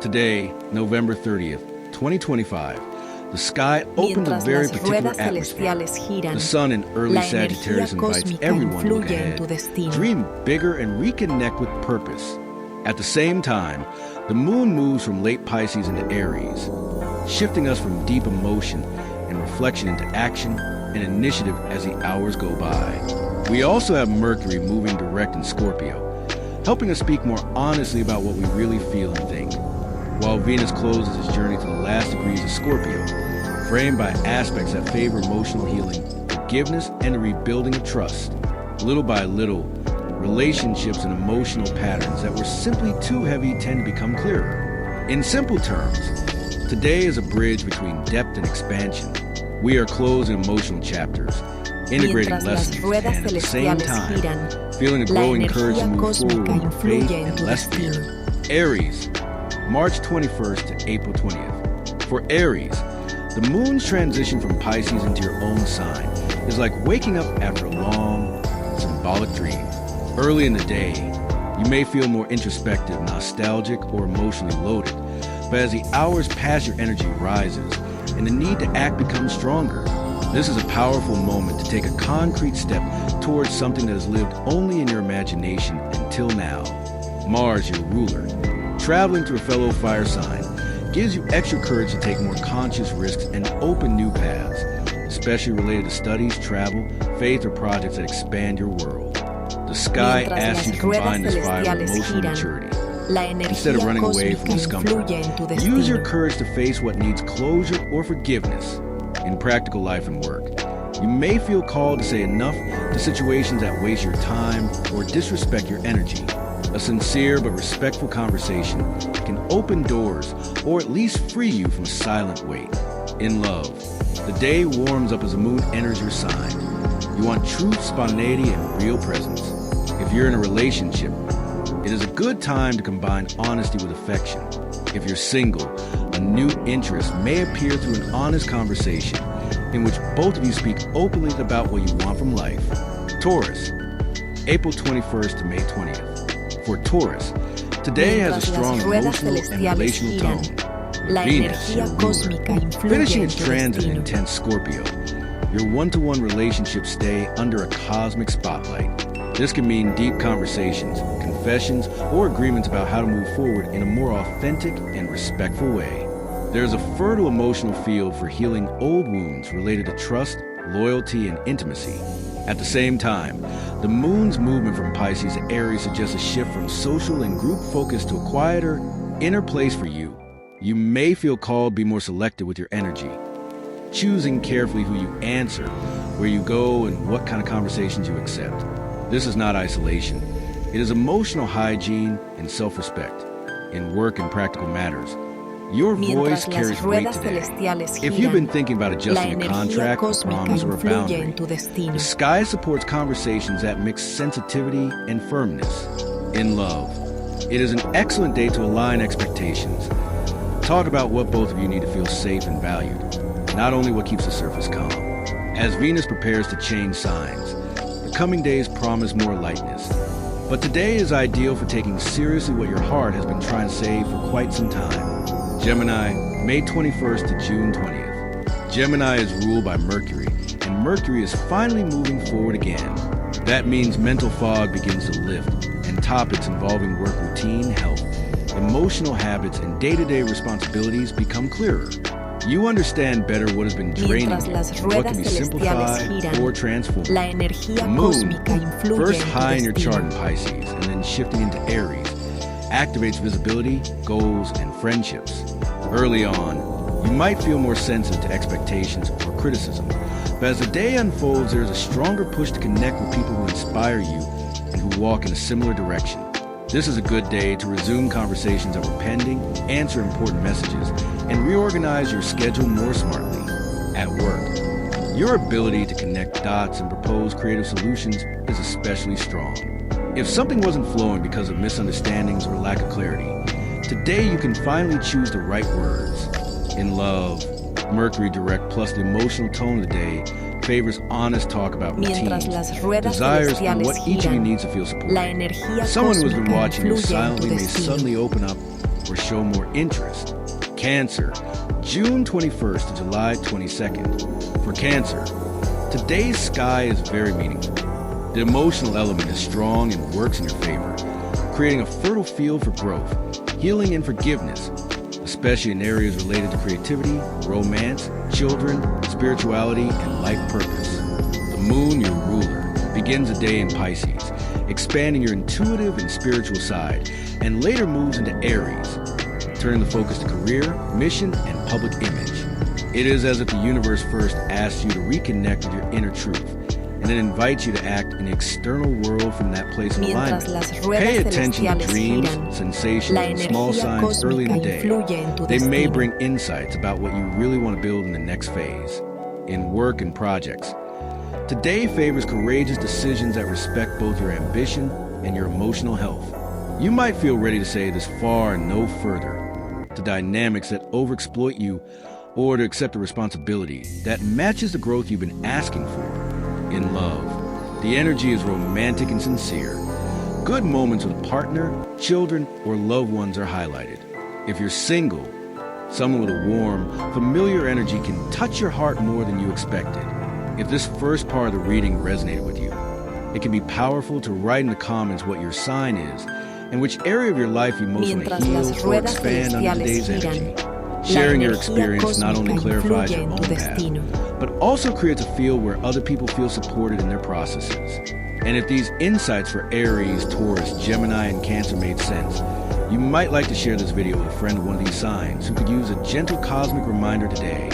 Today, November 30th, 2025, the sky opens a very particular atmosphere. The sun in early Sagittarius invites everyone to look ahead, dream bigger and reconnect with purpose. At the same time, the moon moves from late Pisces into Aries, shifting us from deep emotion and reflection into action and initiative as the hours go by. We also have Mercury moving direct in Scorpio, helping us speak more honestly about what we really feel and think, while Venus closes its journey to the last degrees of Scorpio, framed by aspects that favor emotional healing, forgiveness, and the rebuilding of trust. Little by little, relationships and emotional patterns that were simply too heavy tend to become clearer. In simple terms, today is a bridge between depth and expansion. We are closing emotional chapters, integrating lessons, and at the same time, feeling a growing encouragement to move forward with faith and less fear. Aries, March 21st to April 20th. For Aries, the moon's transition from Pisces into your own sign is like waking up after a long, symbolic dream. Early in the day, you may feel more introspective, nostalgic, or emotionally loaded, but as the hours pass, your energy rises, and the need to act becomes stronger. This is a powerful moment to take a concrete step towards something that has lived only in your imagination until now. Mars, your ruler, traveling through a fellow fire sign, gives you extra courage to take more conscious risks and open new paths, especially related to studies, travel, faith, or projects that expand your world. The sky asks you to combine this fire with emotional maturity. Instead of running away from discomfort, use your courage to face what needs closure or forgiveness. In practical life and work, you may feel called to say enough to situations that waste your time or disrespect your energy. A sincere but respectful conversation can open doors or at least free you from a silent weight. In love, the day warms up as the moon enters your sign. You want truth, spontaneity, and real presence. If you're in a relationship, it is a good time to combine honesty with affection. If you're single, a new interest may appear through an honest conversation in which both of you speak openly about what you want from life. Taurus, April 21st to May 20th. For Taurus, today has a strong emotional and relational tone. Venus, your ruler, finishing its transit in intense Scorpio, your one-to-one relationships stay under a cosmic spotlight. This can mean deep conversations, confessions, or agreements about how to move forward in a more authentic and respectful way. There's a fertile emotional field for healing old wounds related to trust, loyalty, and intimacy. At the same time, the moon's movement from Pisces to Aries suggests a shift from social and group focus to a quieter, inner place for you. You may feel called to be more selective with your energy, choosing carefully who you answer, where you go, and what kind of conversations you accept. This is not isolation. It is emotional hygiene and self-respect. In work and practical matters, your voice carries weight today. If you've been thinking about adjusting a contract, a promise, or a boundary, the sky supports conversations that mix sensitivity and firmness. In love, it is an excellent day to align expectations. Talk about what both of you need to feel safe and valued, not only what keeps the surface calm. As Venus prepares to change signs, the coming days promise more lightness. But today is ideal for taking seriously what your heart has been trying to say for quite some time. Gemini, May 21st to June 20th. Gemini is ruled by Mercury, and Mercury is finally moving forward again. That means mental fog begins to lift, and topics involving work routine, health, emotional habits, and day-to-day responsibilities become clearer. You understand better what has been draining you and what can be simplified or transformed. The moon, first high in your chart in Pisces and then shifting into Aries, activates visibility, goals, and friendships. Early on, you might feel more sensitive to expectations or criticism, but as the day unfolds, there is a stronger push to connect with people who inspire you and who walk in a similar direction. This is a good day to resume conversations that were pending, answer important messages, and reorganize your schedule more smartly. At work, your ability to connect dots and propose creative solutions is especially strong. If something wasn't flowing because of misunderstandings or lack of clarity, today you can finally choose the right words. In love, Mercury direct plus the emotional tone of the day favors honest talk about routines, desires, and what each of you needs to feel supported. Someone who has been watching you silently may suddenly open up or show more interest. Cancer, June 21st to July 22nd. For Cancer, today's sky is very meaningful. The emotional element is strong and works in your favor, creating a fertile field for growth, healing, and forgiveness, especially in areas related to creativity, romance, children, spirituality, and life purpose. The moon, your ruler, begins a day in Pisces, expanding your intuitive and spiritual side, and later moves into Aries, turning the focus to career, mission, and public image. It is as if the universe first asks you to reconnect with your inner truth, and then invites you to act in the external world from that place of alignment. Pay attention to dreams, sensations, and small signs early in the day. They may bring insights about what you really want to build in the next phase, in work and projects. Today favors courageous decisions that respect both your ambition and your emotional health. You might feel ready to say this far and no further, to dynamics that overexploit you, or to accept a responsibility that matches the growth you've been asking for. In love, the energy is romantic and sincere. Good moments with a partner, children, or loved ones are highlighted. If you're single, someone with a warm, familiar energy can touch your heart more than you expected. If this first part of the reading resonated with you, it can be powerful to write in the comments what your sign is and which area of your life you most want to heal or expand under today's energy. Sharing your experience not only clarifies your own path, but also creates a field where other people feel supported in their processes. And if these insights for Aries, Taurus, Gemini, and Cancer made sense, you might like to share this video with a friend of one of these signs who could use a gentle cosmic reminder today.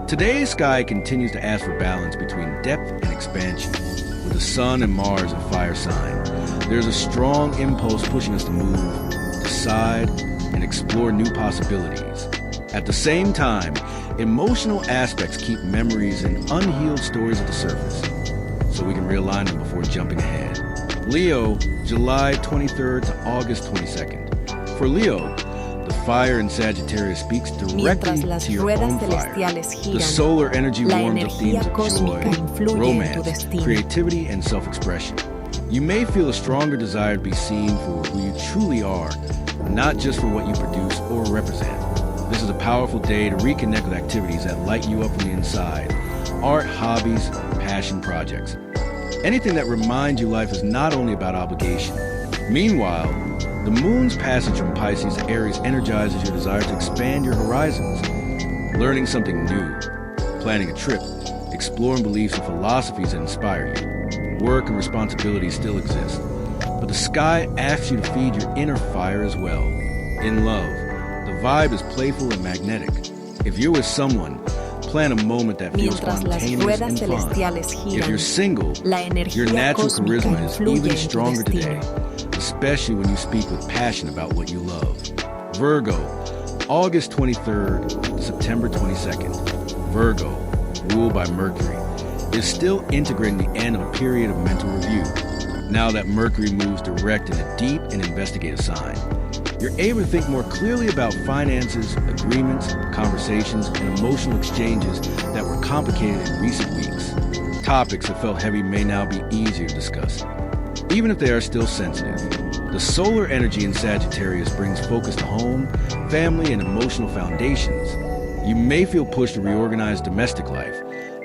Today's sky continues to ask for balance between depth and expansion. With the Sun and Mars a fire sign, there's a strong impulse pushing us to move, decide, and explore new possibilities. At the same time, emotional aspects keep memories and unhealed stories at the surface, so we can realign them before jumping ahead. Leo, July 23rd to August 22nd. For Leo, the fire in Sagittarius speaks directly to your own fire. The solar energy warms up themes of joy, romance, creativity, and self-expression. You may feel a stronger desire to be seen for who you truly are, not just for what you produce or represent. This is a powerful day to reconnect with activities that light you up from the inside. Art, hobbies, passion projects. Anything that reminds you life is not only about obligation. Meanwhile, the moon's passage from Pisces to Aries energizes your desire to expand your horizons. Learning something new, planning a trip, exploring beliefs and philosophies that inspire you. Work and responsibilities still exist, but the sky asks you to feed your inner fire as well. In love, the vibe is playful and magnetic. If you're with someone, plan a moment that feels spontaneous and fun. If you're single, your natural charisma is even stronger today, especially when you speak with passion about what you love. Virgo, August 23rd to September 22nd. Virgo, ruled by Mercury, is still integrating the end of a period of mental review. Now that Mercury moves direct in a deep and investigative sign, you're able to think more clearly about finances, agreements, conversations, and emotional exchanges that were complicated in recent weeks. Topics that felt heavy may now be easier to discuss, even if they are still sensitive. The solar energy in Sagittarius brings focus to home, family, and emotional foundations. You may feel pushed to reorganize domestic life,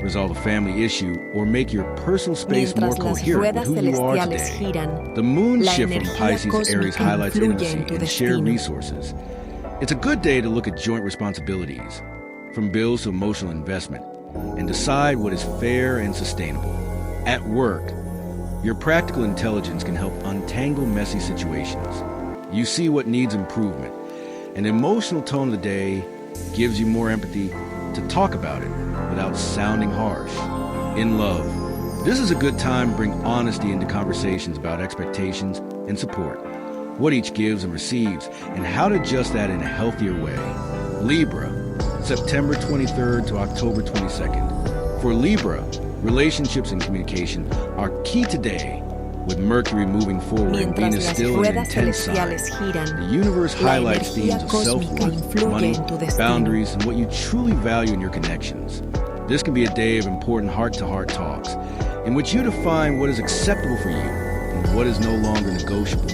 resolve a family issue, or make your personal space more coherent with who you are today. The moon shift from Pisces to Aries highlights intimacy and shared resources. It's a good day to look at joint responsibilities, from bills to emotional investment, and decide what is fair and sustainable. At work, your practical intelligence can help untangle messy situations. You see what needs improvement, and the emotional tone of the day gives you more empathy to talk about it without sounding harsh. In love, this is a good time to bring honesty into conversations about expectations and support, what each gives and receives, and how to adjust that in a healthier way. Libra, September 23rd to October 22nd. For Libra, relationships and communication are key today. With Mercury moving forward and Venus still in an intense sign, the universe highlights themes of self-worth, money, boundaries, and what you truly value in your connections. This can be a day of important heart-to-heart talks, in which you define what is acceptable for you and what is no longer negotiable.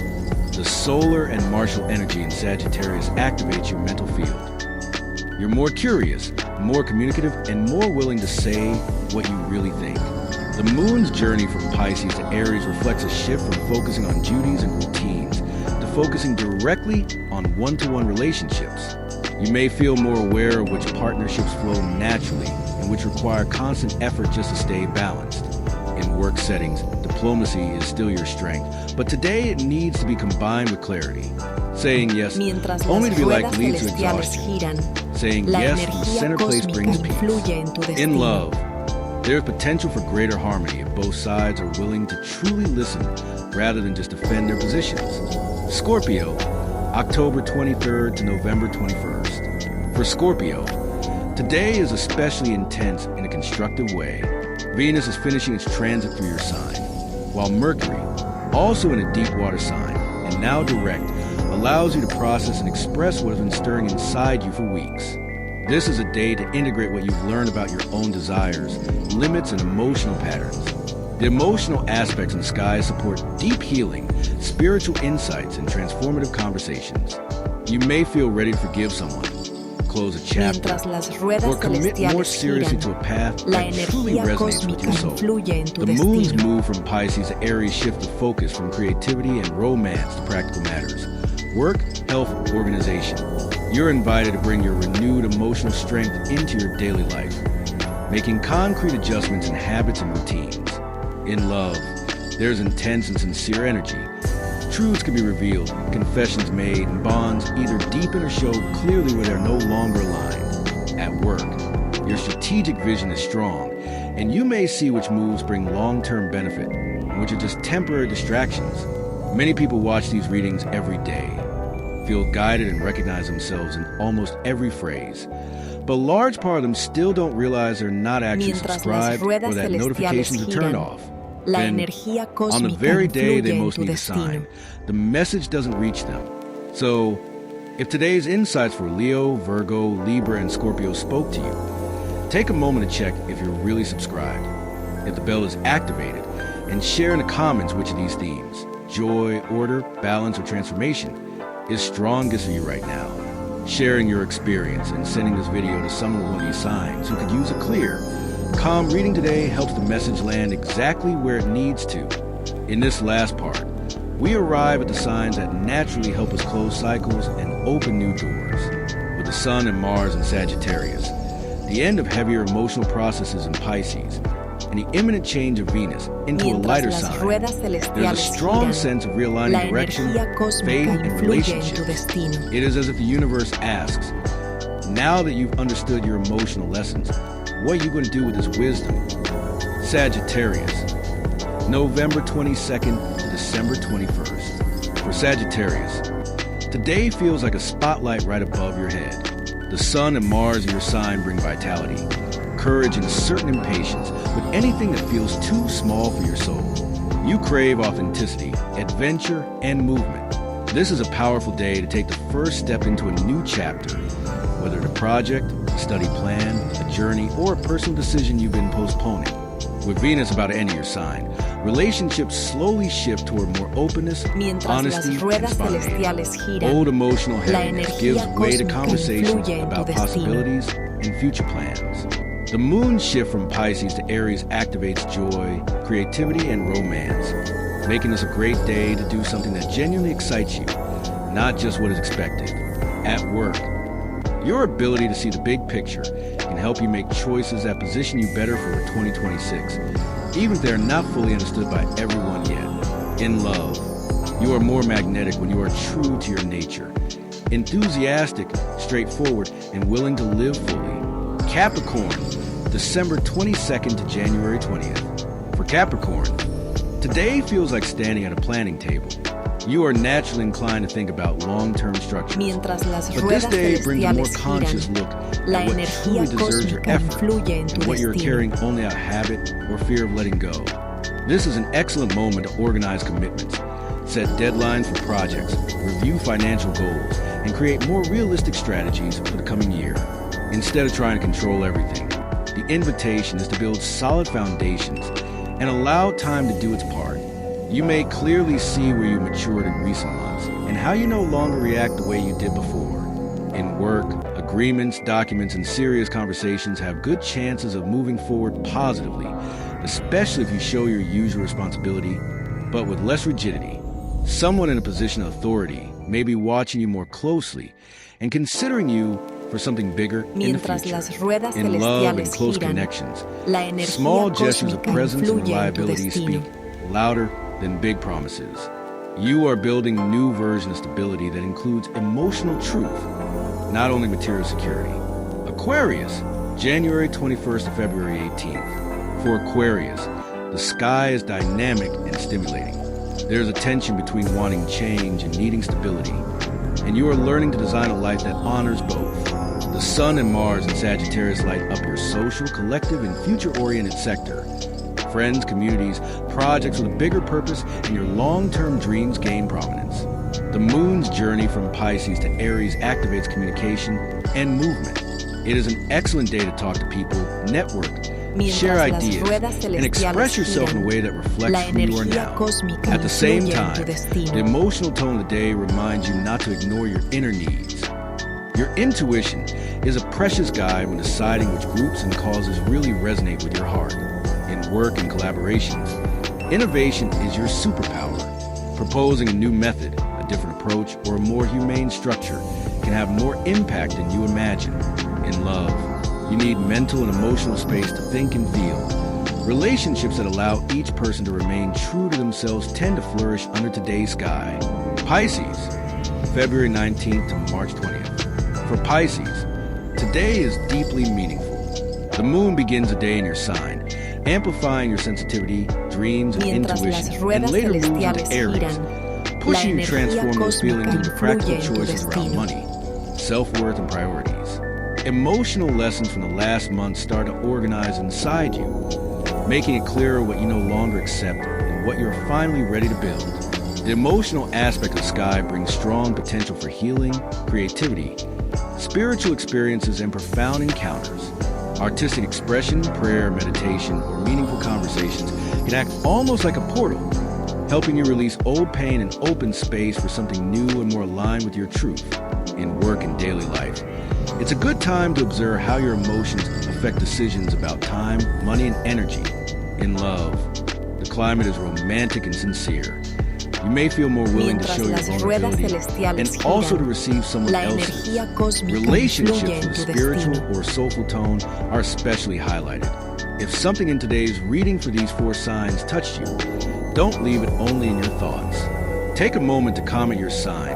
The The solar and martial energy in Sagittarius activates your mental field. You're more curious, more communicative, and more willing to say what you really think. The moon's journey from Pisces to Aries reflects a shift from focusing on duties and routines to focusing directly on one-to-one relationships. You may feel more aware of which partnerships flow naturally and which require constant effort just to stay balanced. In work settings, diplomacy is still your strength, but today it needs to be combined with clarity. Saying yes only to be liked leads to exhaustion. Saying yes from the center place brings peace. In love, there is potential for greater harmony if both sides are willing to truly listen rather than just defend their positions. Scorpio, October 23rd to November 21st. For Scorpio, today is especially intense in a constructive way. Venus is finishing its transit through your sign, while Mercury, also in a deep water sign and now direct, allows you to process and express what has been stirring inside you for weeks. This is a day to integrate what you've learned about your own desires, limits, and emotional patterns. The emotional aspects in the sky support deep healing, spiritual insights, and transformative conversations. You may feel ready to forgive someone, close a chapter, or commit more seriously to a path that truly resonates with your soul. The moon's move from Pisces to Aries shifts the focus from creativity and romance to practical matters. Work, health, organization. You're invited to bring your renewed emotional strength into your daily life, making concrete adjustments in habits and routines. In love, there's intense and sincere energy. Truths can be revealed, confessions made, and bonds either deepen or show clearly where they're no longer aligned. At work, your strategic vision is strong, and you may see which moves bring long-term benefit and which are just temporary distractions. Many people watch these readings every day, feel guided and recognize themselves in almost every phrase. But a large part of them still don't realize they're not actually subscribed or that notifications are turned off. Then, on the very day they most need a sign, the message doesn't reach them. So, if today's insights for Leo, Virgo, Libra, and Scorpio spoke to you, take a moment to check if you're really subscribed, if the bell is activated, and share in the comments which of these themes, joy, order, balance, or transformation, is strongest for you right now. Sharing your experience and sending this video to someone with one of these signs who could use a clear, calm reading today helps the message land exactly where it needs to. In this last part, we arrive at the signs that naturally help us close cycles and open new doors. With the Sun and Mars in Sagittarius, the end of heavier emotional processes in Pisces, and the imminent change of Venus into a lighter sign, there's a strong sense of realigning direction, faith, and relationships. It is as if the universe asks, now that you've understood your emotional lessons, what are you going to do with this wisdom? Sagittarius, November 22nd to December 21st. For Sagittarius, today feels like a spotlight right above your head. The Sun and Mars in your sign bring vitality, courage, and a certain impatience with anything that feels too small for your soul. You crave authenticity, adventure, and movement. This is a powerful day to take the first step into a new chapter, whether it's a project, a study plan, a journey, or a personal decision you've been postponing. With Venus about to enter your sign, relationships slowly shift toward more openness, honesty, and spontaneity. Old emotional heaviness gives way to conversations about possibilities and future plans. The moon's shift from Pisces to Aries activates joy, creativity, and romance, making this a great day to do something that genuinely excites you, not just what is expected. At work, your ability to see the big picture can help you make choices that position you better for 2026, even if they're not fully understood by everyone yet. In love, you are more magnetic when you are true to your nature, enthusiastic, straightforward, and willing to live fully. Capricorn, December 22nd to January 20th. For Capricorn, today feels like standing at a planning table. You are naturally inclined to think about long-term structures, but this day brings a more conscious look at what truly deserves your effort and what you're carrying only out of habit or fear of letting go. This is an excellent moment to organize commitments, set deadlines for projects, review financial goals, and create more realistic strategies for the coming year. Instead of trying to control everything, the invitation is to build solid foundations and allow time to do its part. You may clearly see where you matured in recent months, and how you no longer react the way you did before. In work, agreements, documents, and serious conversations have good chances of moving forward positively, especially if you show your usual responsibility, but with less rigidity. Someone in a position of authority may be watching you more closely and considering you for something bigger in the future. In love and close connections, small gestures of presence and reliability speak louder than big promises. You are building a new version of stability that includes emotional truth, not only material security. Aquarius, January 21st to February 18th. For Aquarius, the sky is dynamic and stimulating. There's a tension between wanting change and needing stability, and you are learning to design a life that honors both. The Sun and Mars in Sagittarius light up your social, collective, and future-oriented sector. Friends, communities, projects with a bigger purpose, and your long-term dreams gain prominence. The Moon's journey from Pisces to Aries activates communication and movement. It is an excellent day to talk to people, network, share ideas, and express yourself in a way that reflects who you are now. At the same time, the emotional tone of the day reminds you not to ignore your inner needs. Your intuition is a precious guide when deciding which groups and causes really resonate with your heart. In work and collaborations, innovation is your superpower. Proposing a new method, a different approach, or a more humane structure can have more impact than you imagine. In love, you need mental and emotional space to think and feel. Relationships that allow each person to remain true to themselves tend to flourish under today's sky. Pisces, February 19th to March 20th. For Pisces, today is deeply meaningful. The moon begins the day in your sign, amplifying your sensitivity, dreams, and intuition, and later moves into Aries, pushing you to transform those feelings into practical choices around money, self-worth, and priorities. Emotional lessons from the last month start to organize inside you, making it clearer what you no longer accept and what you're finally ready to build. The emotional aspect of the sky brings strong potential for healing, creativity, spiritual experiences, and profound encounters. Artistic expression, prayer, meditation, or meaningful conversations can act almost like a portal, helping you release old pain and open space for something new and more aligned with your truth. In work and daily life, it's a good time to observe how your emotions affect decisions about time, money, and energy. In love, the climate is romantic and sincere. You may feel more willing to show your vulnerability and also to receive someone else's. Relationships with a spiritual or soulful tone are especially highlighted. If something in today's reading for these four signs touched you, don't leave it only in your thoughts. Take a moment to comment your sign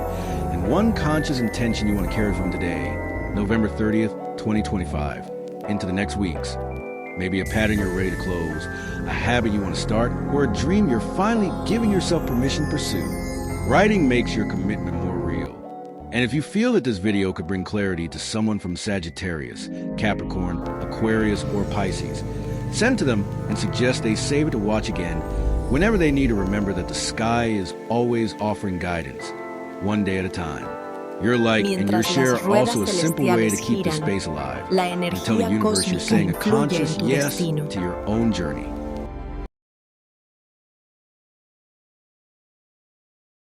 and one conscious intention you want to carry from today, November 30th, 2025, into the next weeks. Maybe a pattern you're ready to close, a habit you want to start, or a dream you're finally giving yourself permission to pursue. Writing makes your commitment more real. And if you feel that this video could bring clarity to someone from Sagittarius, Capricorn, Aquarius, or Pisces, send to them and suggest they save it to watch again whenever they need to remember that the sky is always offering guidance, one day at a time. Your light and your share are also a simple way to keep the space alive and tell the universe you're saying a conscious yes to your own journey.